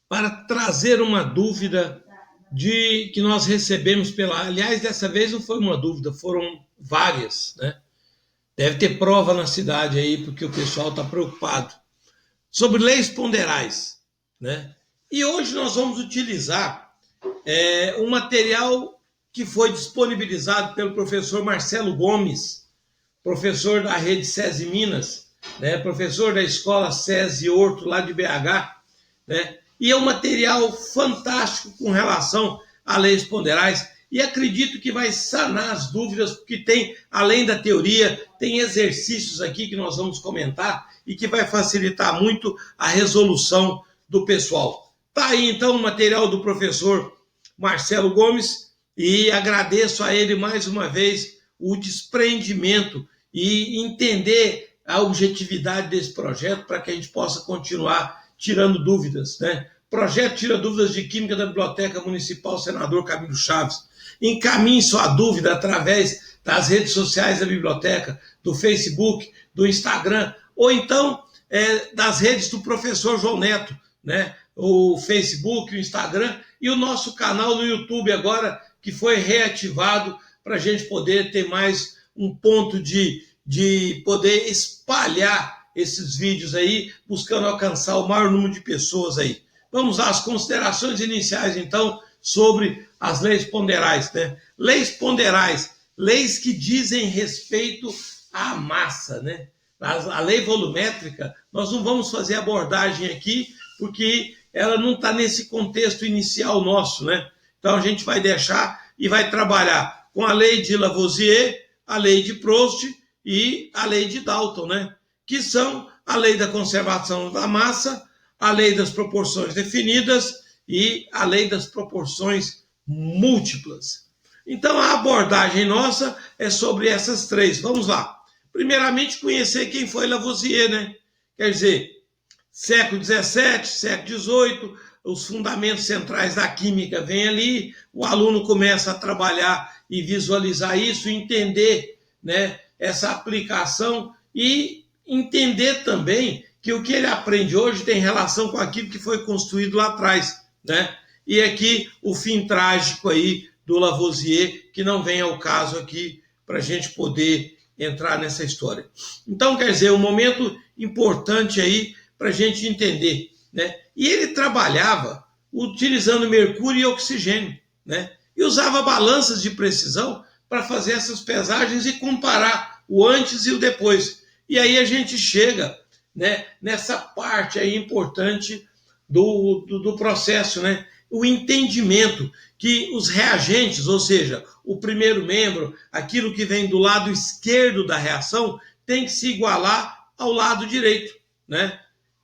para trazer uma dúvida de que nós recebemos pela. Aliás, dessa vez não foi uma dúvida, foram várias, né? Deve ter prova na cidade aí, porque o pessoal está preocupado. Sobre leis ponderais, né? E hoje nós vamos utilizar um material que foi disponibilizado pelo professor Marcelo Gomes, professor da rede SESI Minas, né? Professor da escola SESI Horto, lá de BH, né? E é um material fantástico com relação a leis ponderais, e acredito que vai sanar as dúvidas, porque tem, além da teoria, tem exercícios aqui que nós vamos comentar e que vai facilitar muito a resolução do pessoal. Tá aí então o material do professor Marcelo Gomes, e agradeço a ele mais uma vez o desprendimento e entender a objetividade desse projeto para que a gente possa continuar tirando dúvidas, né? Projeto Tira Dúvidas de Química da Biblioteca Municipal Senador Camilo Chaves. Encaminhe sua dúvida através das redes sociais da biblioteca, do Facebook, do Instagram, ou então das redes do professor João Neto, né? O Facebook, o Instagram e o nosso canal no YouTube agora, que foi reativado para a gente poder ter mais um ponto de poder espalhar esses vídeos aí, buscando alcançar o maior número de pessoas aí. Vamos às considerações iniciais, então, sobre as leis ponderais, né? Leis ponderais, leis que dizem respeito à massa, né? A lei volumétrica, nós não vamos fazer abordagem aqui, porque ela não está nesse contexto inicial nosso, né? Então a gente vai deixar e vai trabalhar com a lei de Lavoisier, a lei de Proust e a lei de Dalton, né? Que são a lei da conservação da massa, a lei das proporções definidas e a lei das proporções múltiplas. Então a abordagem nossa é sobre essas três. Vamos lá. Primeiramente, conhecer quem foi Lavoisier, né? Quer dizer, século XVII, século XVIII, os fundamentos centrais da química vêm ali, o aluno começa a trabalhar e visualizar isso, entender, né, essa aplicação e entender também que o que ele aprende hoje tem relação com aquilo que foi construído lá atrás, né? E aqui o fim trágico aí do Lavoisier, que não vem ao caso aqui para a gente poder entrar nessa história. Então, quer dizer, um momento importante aí para a gente entender, né? E ele trabalhava utilizando mercúrio e oxigênio, né? E usava balanças de precisão para fazer essas pesagens e comparar o antes e o depois. E aí a gente chega, né, nessa parte aí importante do processo, né? O entendimento que os reagentes, ou seja, o primeiro membro, aquilo que vem do lado esquerdo da reação, tem que se igualar ao lado direito, né?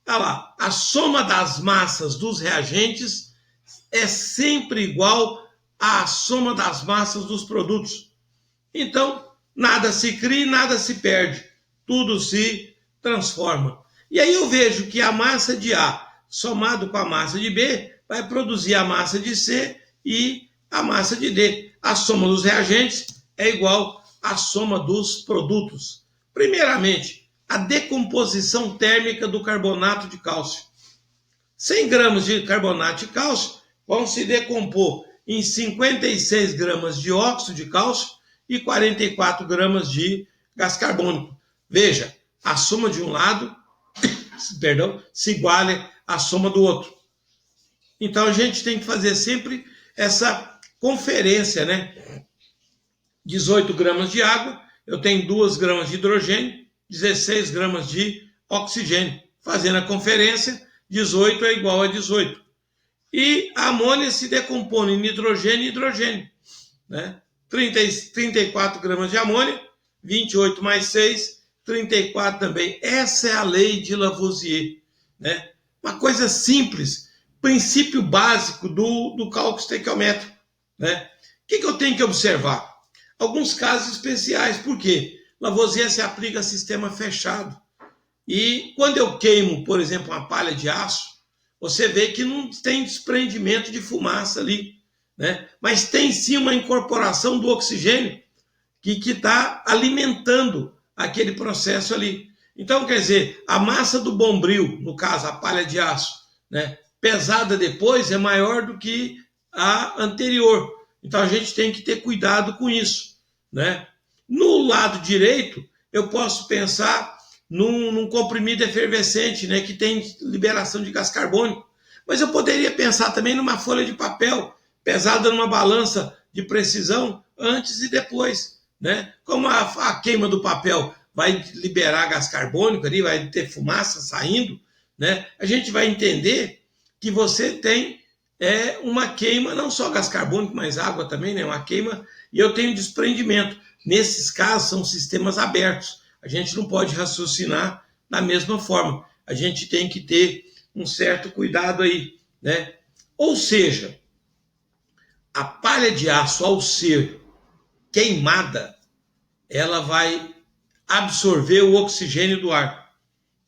Olha lá, a soma das massas dos reagentes é sempre igual à soma das massas dos produtos. Então, nada se cria e nada se perde, tudo se transforma. E aí eu vejo que a massa de A somado com a massa de B vai produzir a massa de C e a massa de D. A soma dos reagentes é igual à soma dos produtos. Primeiramente, a decomposição térmica do carbonato de cálcio. 100 gramas de carbonato de cálcio vão se decompor em 56 gramas de óxido de cálcio e 44 gramas de gás carbônico. Veja, a soma de um lado, perdão, se iguala à soma do outro. Então a gente tem que fazer sempre essa conferência, né? 18 gramas de água, eu tenho 2 gramas de hidrogênio, 16 gramas de oxigênio. Fazendo a conferência, 18 é igual a 18. E a amônia se decompõe em nitrogênio e hidrogênio, né? 34 gramas de amônia, 28 mais 6, 34 também. Essa é a lei de Lavoisier, né? Uma coisa simples, princípio básico do cálculo estequiométrico, né? O que eu tenho que observar? Alguns casos especiais, por quê? Lavoisier se aplica a sistema fechado. E quando eu queimo, por exemplo, uma palha de aço, você vê que não tem desprendimento de fumaça ali, né? Mas tem sim uma incorporação do oxigênio que está alimentando aquele processo ali. Então, quer dizer, a massa do bombril, no caso, a palha de aço, né? pesada depois é maior do que a anterior. Então a gente tem que ter cuidado com isso, né? No lado direito, eu posso pensar num comprimido efervescente, né, que tem liberação de gás carbônico. Mas eu poderia pensar também numa folha de papel pesada numa balança de precisão antes e depois, né? Como a queima do papel vai liberar gás carbônico ali, vai ter fumaça saindo, né? A gente vai entender que você tem uma queima, não só gás carbônico, mas água também, né? Uma queima, e eu tenho desprendimento. Nesses casos, são sistemas abertos. A gente não pode raciocinar da mesma forma. A gente tem que ter um certo cuidado aí, né? Ou seja, a palha de aço, ao ser queimada, ela vai absorver o oxigênio do ar.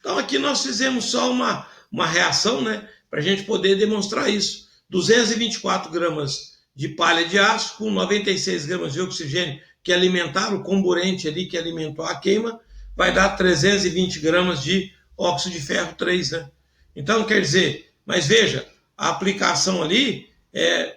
Então aqui nós fizemos só uma reação, né, para a gente poder demonstrar isso. 224 gramas de palha de aço com 96 gramas de oxigênio que alimentaram o comburente ali, que alimentou a queima, vai dar 320 gramas de óxido de ferro 3, né? Então, quer dizer, mas veja, a aplicação ali,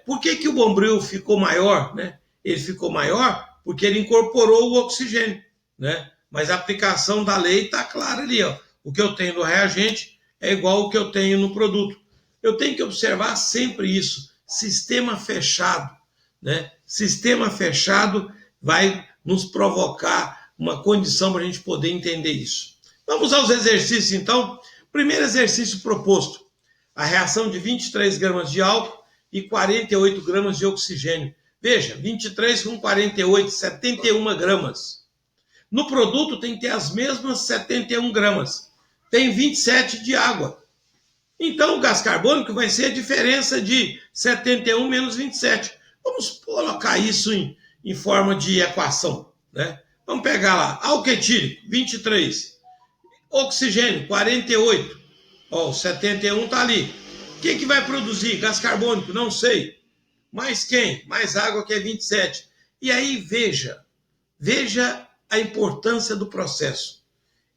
por que o bombril ficou maior, né? Ele ficou maior porque ele incorporou o oxigênio, né? Mas a aplicação da lei está clara ali, ó. O que eu tenho no reagente é igual ao que eu tenho no produto. Eu tenho que observar sempre isso, sistema fechado, né? Sistema fechado vai nos provocar uma condição para a gente poder entender isso. Vamos aos exercícios, então. Primeiro exercício proposto, a reação de 23 gramas de álcool e 48 gramas de oxigênio. Veja, 23 com 48, 71 gramas. No produto tem que ter as mesmas 71 gramas. Tem 27 de água. Então o gás carbônico vai ser a diferença de 71 menos 27. Vamos colocar isso em forma de equação, né? Vamos pegar lá, álcool etílico, 23. Oxigênio, 48. Ó, o 71 está ali. O que vai produzir? Gás carbônico? Não sei. Mais quem? Mais água, que é 27. E aí, veja a importância do processo.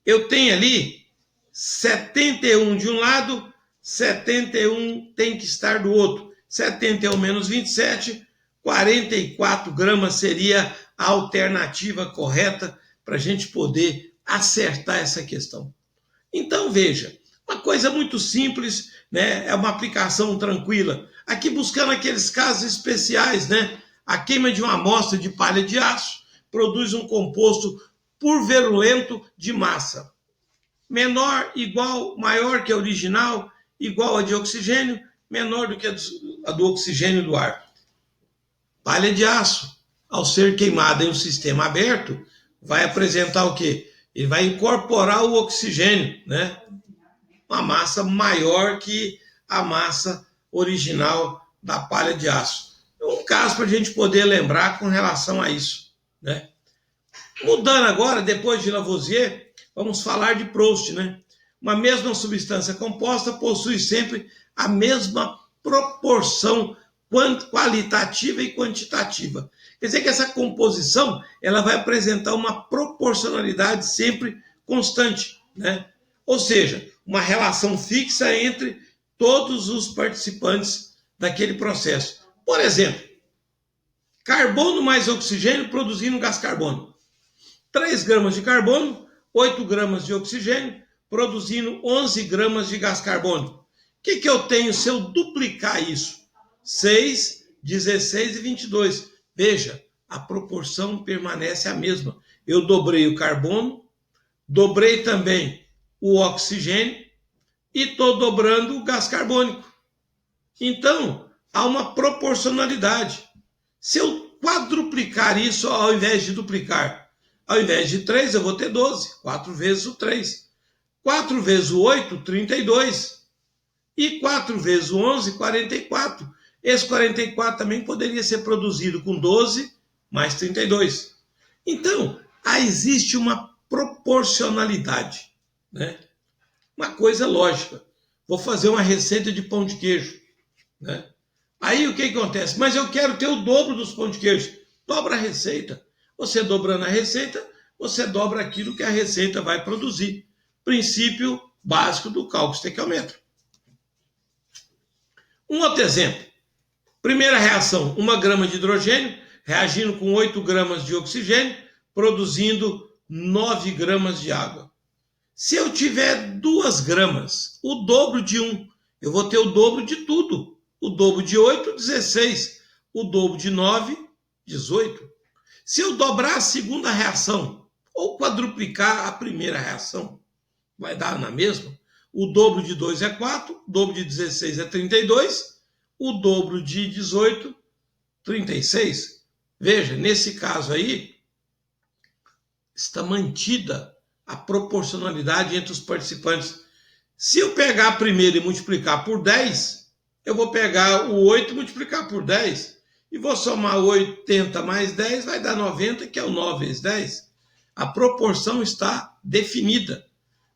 Eu tenho ali 71 de um lado, 71 tem que estar do outro. 71 menos 27, 44 gramas seria a alternativa correta para a gente poder acertar essa questão. Então, veja, uma coisa muito simples, né? É uma aplicação tranquila. Aqui buscando aqueles casos especiais, né? A queima de uma amostra de palha de aço produz um composto purulento de massa. Menor, igual, maior que a original, igual a de oxigênio, menor do que a do oxigênio do ar. Palha de aço, ao ser queimada em um sistema aberto, vai apresentar o quê? Ele vai incorporar o oxigênio, né? Uma massa maior que a massa original da palha de aço. É um caso para a gente poder lembrar com relação a isso, né? Mudando agora, depois de Lavoisier, vamos falar de Proust, né? Uma mesma substância composta possui sempre a mesma proporção qualitativa e quantitativa. Quer dizer que essa composição ela vai apresentar uma proporcionalidade sempre constante, né? Ou seja, uma relação fixa entre todos os participantes daquele processo. Por exemplo, carbono mais oxigênio produzindo gás carbônico. 3 gramas de carbono, 8 gramas de oxigênio, produzindo 11 gramas de gás carbônico. O que eu tenho se eu duplicar isso? 6, 16 e 22. Veja, a proporção permanece a mesma. Eu dobrei o carbono, dobrei também o oxigênio e estou dobrando o gás carbônico. Então, há uma proporcionalidade. Se eu quadruplicar isso ao invés de duplicar, ao invés de 3, eu vou ter 12. 4 vezes o 3. 4 vezes o 8, 32. E 4 vezes o 11, 44. Esse 44 também poderia ser produzido com 12 mais 32. Então, existe uma proporcionalidade, né? Uma coisa lógica. Vou fazer uma receita de pão de queijo, né? Aí o que acontece? Mas eu quero ter o dobro dos pão de queijo. Dobra a receita. Você dobrando a receita, você dobra aquilo que a receita vai produzir. Princípio básico do cálculo estequiométrico. Um outro exemplo. Primeira reação, 1 grama de hidrogênio reagindo com 8 gramas de oxigênio, produzindo 9 gramas de água. Se eu tiver 2 gramas, o dobro de 1, eu vou ter o dobro de tudo. O dobro de 8, 16. O dobro de 9, 18. Se eu dobrar a segunda reação, ou quadruplicar a primeira reação, vai dar na mesma. O dobro de 2 é 4, o dobro de 16 é 32, o dobro de 18, 36. Veja, nesse caso aí, está mantida a proporcionalidade entre os participantes. Se eu pegar a primeira e multiplicar por 10, eu vou pegar o 8 e multiplicar por 10. E vou somar 80 mais 10, vai dar 90, que é o 9 vezes 10. A proporção está definida.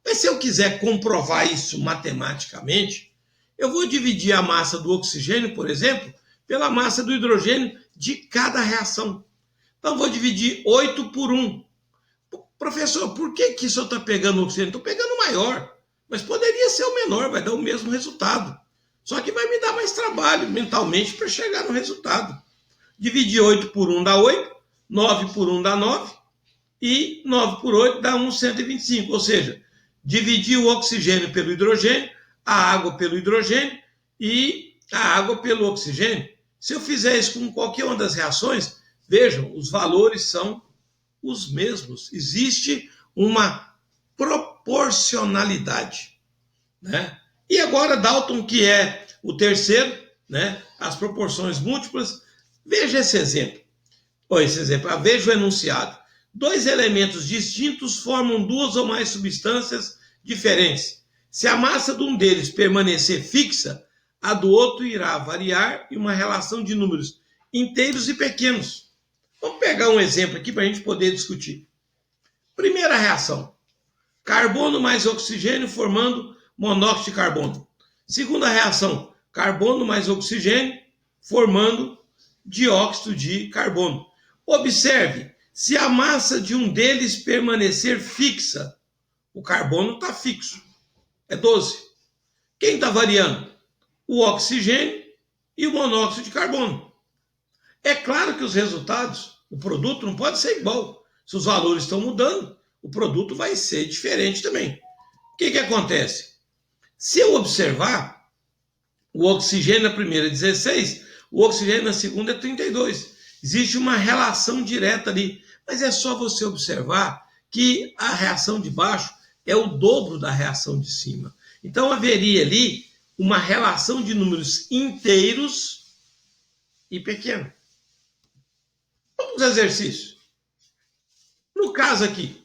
Mas se eu quiser comprovar isso matematicamente, eu vou dividir a massa do oxigênio, por exemplo, pela massa do hidrogênio de cada reação. Então, vou dividir 8 por 1. Professor, por que o senhor está pegando o oxigênio? Estou pegando o maior, mas poderia ser o menor, vai dar o mesmo resultado. Só que vai me dar mais trabalho mentalmente para chegar no resultado. Dividir 8 por 1 dá 8, 9 por 1 dá 9, e 9 por 8 dá 125. Ou seja, dividir o oxigênio pelo hidrogênio, a água pelo hidrogênio e a água pelo oxigênio. Se eu fizer isso com qualquer uma das reações, vejam, os valores são os mesmos. Existe uma proporcionalidade, né? E agora Dalton, que é o terceiro, né? As proporções múltiplas. Veja esse exemplo. Veja o enunciado. 2 elementos distintos formam 2 ou mais substâncias diferentes. Se a massa de um deles permanecer fixa, a do outro irá variar em uma relação de números inteiros e pequenos. Vamos pegar um exemplo aqui para a gente poder discutir. Primeira reação. Carbono mais oxigênio formando monóxido de carbono. Segunda reação. Carbono mais oxigênio formando dióxido de carbono. Observe, se a massa de um deles permanecer fixa, o carbono está fixo, é 12. Quem está variando? O oxigênio e o monóxido de carbono. É claro que os resultados, o produto não pode ser igual. Se os valores estão mudando, o produto vai ser diferente também. O que acontece? Se eu observar, o oxigênio na primeira é 16, o oxigênio na segunda é 32. Existe uma relação direta ali, mas é só você observar que a reação de baixo é o dobro da reação de cima. Então haveria ali uma relação de números inteiros e pequeno. Vamos ao exercício. No caso aqui,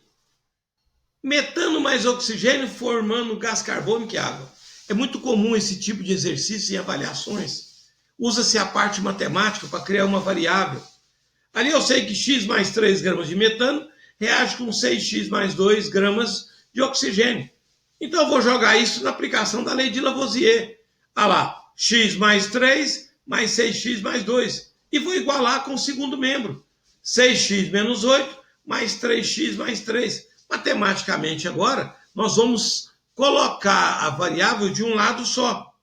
metano mais oxigênio formando gás carbônico e água. É muito comum esse tipo de exercício em avaliações. Usa-se a parte matemática para criar uma variável. Ali eu sei que x mais 3 gramas de metano reage com 6x mais 2 gramas de oxigênio. Então eu vou jogar isso na aplicação da lei de Lavoisier. Olha lá, x mais 3 mais 6x mais 2. E vou igualar com o segundo membro. 6x menos 8 mais 3x mais 3. Matematicamente agora, nós vamos colocar a variável de um lado só.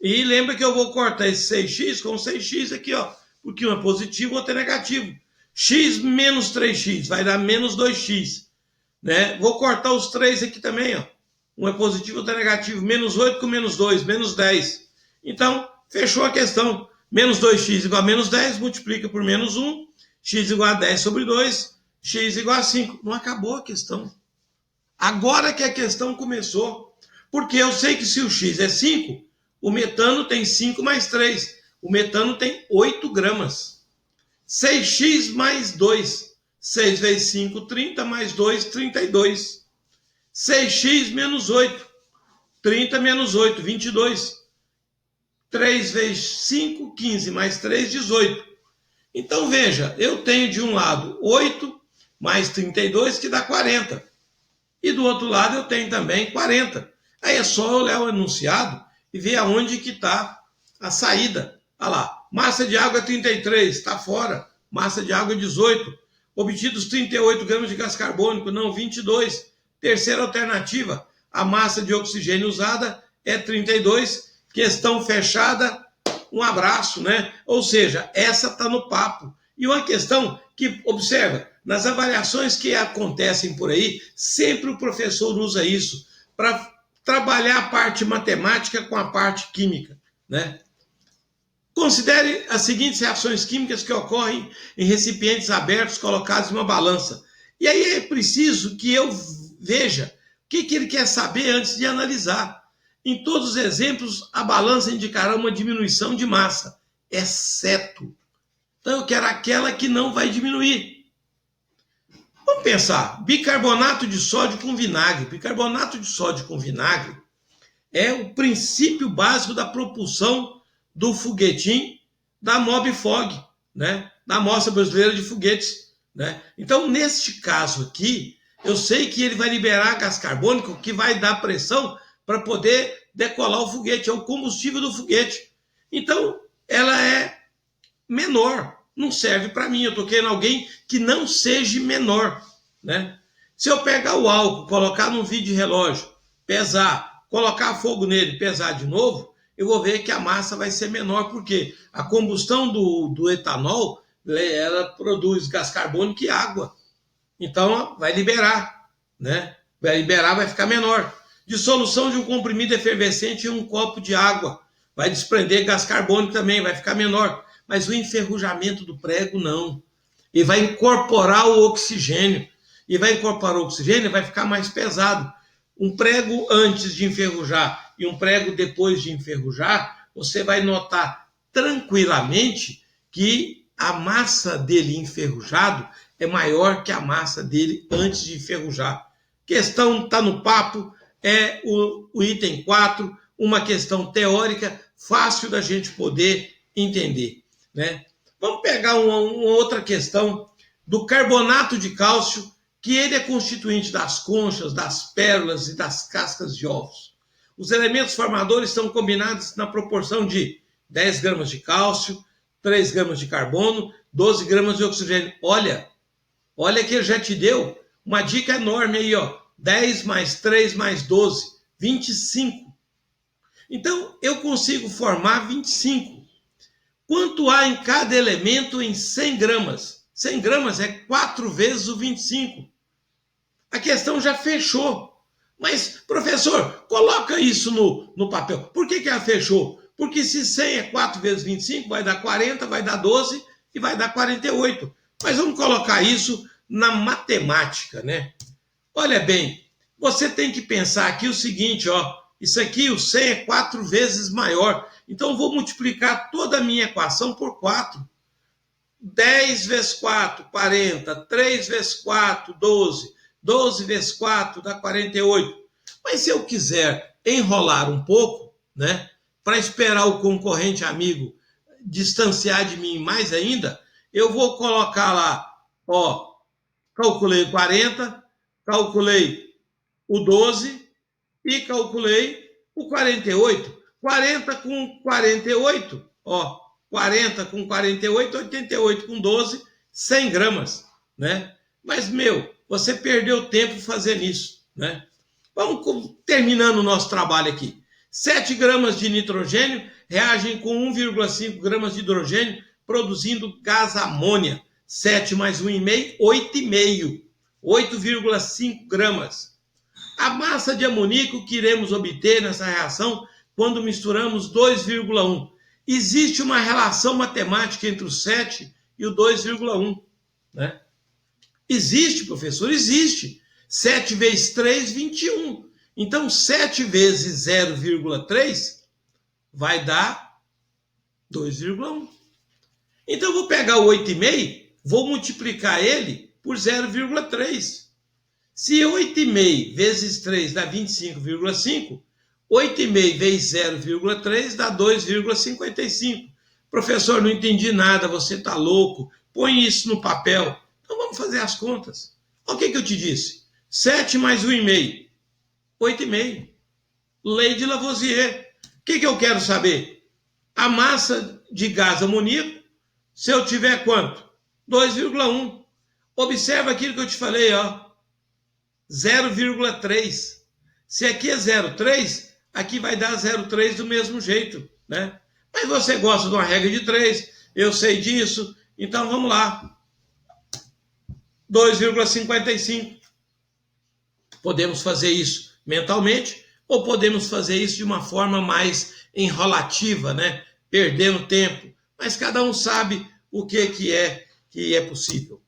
E lembra que eu vou cortar esse 6x com 6x aqui, ó, porque um é positivo, o outro é negativo. X menos 3x vai dar menos 2x. Né? Vou cortar os 3 aqui também, ó. Um é positivo, outro é negativo. Menos 8 com menos 2, menos 10. Então, fechou a questão. Menos 2x igual a menos 10, multiplica por menos 1. X igual a 10 sobre 2, x igual a 5. Não acabou a questão. Agora que a questão começou. Porque eu sei que se o x é 5, o metano tem 5 mais 3. O metano tem 8 gramas. 6x mais 2. 6 vezes 5, 30, mais 2, 32. 6x menos 8. 30 menos 8, 22. 3 vezes 5, 15, mais 3, 18. Então, veja, eu tenho de um lado 8 mais 32, que dá 40. E do outro lado eu tenho também 40. Aí é só eu olhar o enunciado e ver aonde que está a saída. Olha lá, massa de água 33, está fora. Massa de água 18. Obtidos 38 gramas de gás carbônico, não, 22. Terceira alternativa, a massa de oxigênio usada é 32. Questão fechada, um abraço, né? Ou seja, essa está no papo. E uma questão que, observa, nas avaliações que acontecem por aí, sempre o professor usa isso para trabalhar a parte matemática com a parte química, né? Considere as seguintes reações químicas que ocorrem em recipientes abertos colocados em uma balança. E aí é preciso que eu veja o que ele quer saber antes de analisar. Em todos os exemplos, a balança indicará uma diminuição de massa, exceto. Então eu quero aquela que não vai diminuir. Vamos pensar, bicarbonato de sódio com vinagre. Bicarbonato de sódio com vinagre é o princípio básico da propulsão do foguetinho da MOBFOG, né? Da Amostra Brasileira de Foguetes, né? Então, neste caso aqui, eu sei que ele vai liberar gás carbônico que vai dar pressão para poder decolar o foguete, é o combustível do foguete. Então, ela é menor, não serve para mim, eu estou querendo alguém que não seja menor, né? Se eu pegar o álcool, colocar num vidro de relógio, pesar, colocar fogo nele, pesar de novo, eu vou ver que a massa vai ser menor, porque a combustão do etanol, ela produz gás carbônico e água. Então, vai liberar, né? Vai liberar, vai ficar menor. Dissolução de um comprimido efervescente em um copo de água. Vai desprender gás carbônico também, vai ficar menor. Mas o enferrujamento do prego, não. E vai incorporar o oxigênio. E vai incorporar o oxigênio e vai ficar mais pesado. Um prego antes de enferrujar e um prego depois de enferrujar, você vai notar tranquilamente que a massa dele enferrujado é maior que a massa dele antes de enferrujar. Questão está no papo, é o item 4, uma questão teórica fácil da gente poder entender, né? Vamos pegar uma outra questão do carbonato de cálcio, que ele é constituinte das conchas, das pérolas e das cascas de ovos. Os elementos formadores estão combinados na proporção de 10 gramas de cálcio, 3 gramas de carbono, 12 gramas de oxigênio. Olha que ele já te deu uma dica enorme aí, ó. 10 mais 3 mais 12, 25. Então, eu consigo formar 25. Quanto há em cada elemento em 100 gramas? 100 gramas é 4 vezes o 25. A questão já fechou. Mas, professor, coloca isso no papel. Por que ela fechou? Porque se 100 é 4 vezes 25, vai dar 40, vai dar 12 e vai dar 48. Mas vamos colocar isso na matemática, né? Olha bem, você tem que pensar aqui o seguinte, ó. Isso aqui, o 100 é 4 vezes maior. Então, eu vou multiplicar toda a minha equação por 4. 10 vezes 4, 40. 3 vezes 4, 12. 12 vezes 4 dá 48. Mas se eu quiser enrolar um pouco, né, para esperar o concorrente amigo distanciar de mim mais ainda, eu vou colocar lá, ó, calculei 40, calculei o 12 e calculei o 48. 40 com 48, ó, 40 com 48, 88 com 12, 100 gramas, né? Mas, você perdeu tempo fazendo isso, né? Vamos terminando o nosso trabalho aqui. 7 gramas de nitrogênio reagem com 1,5 gramas de hidrogênio, produzindo gás amônia. 7 mais 1,5, 8,5. 8,5 gramas. A massa de amoníaco que iremos obter nessa reação quando misturamos 2,1. Existe uma relação matemática entre o 7 e o 2,1, né? Existe, professor, existe. 7 vezes 3, 21. Então, 7 vezes 0,3 vai dar 2,1. Então, eu vou pegar o 8,5, vou multiplicar ele por 0,3. Se 8,5 vezes 3 dá 25,5, 8,5 vezes 0,3 dá 2,55. Professor, não entendi nada, você está louco. Põe isso no papel. Então vamos fazer as contas. Olha o que eu te disse. 7 mais 1,5. 8,5. Lei de Lavoisier. O que eu quero saber? A massa de gás amoníaco, se eu tiver quanto? 2,1. Observa aquilo que eu te falei, ó. 0,3. Se aqui é 0,3, aqui vai dar 0,3 do mesmo jeito, né? Mas você gosta de uma regra de 3, eu sei disso, então vamos lá. 2,55. Podemos fazer isso mentalmente ou podemos fazer isso de uma forma mais enrolativa, né? Perdendo tempo. Mas cada um sabe o que é possível.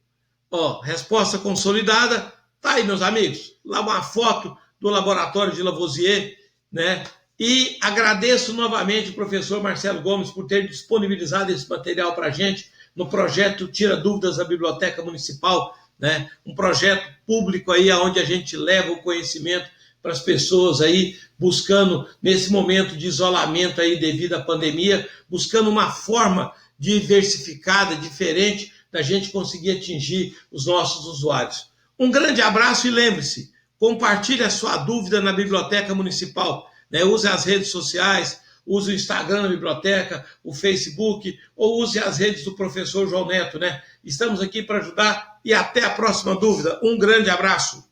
Ó, resposta consolidada. Tá aí, meus amigos. Lá uma foto do laboratório de Lavoisier, né? E agradeço novamente o professor Marcelo Gomes por ter disponibilizado esse material para a gente no projeto Tira Dúvidas da Biblioteca Municipal, né? Um projeto público aí onde a gente leva o conhecimento para as pessoas aí, buscando nesse momento de isolamento aí devido à pandemia, buscando uma forma diversificada, diferente, da gente conseguir atingir os nossos usuários. Um grande abraço e lembre-se, compartilhe a sua dúvida na Biblioteca Municipal, né? Use as redes sociais, use o Instagram da biblioteca, o Facebook, ou use as redes do professor João Neto, né? Estamos aqui para ajudar e até a próxima dúvida. Um grande abraço.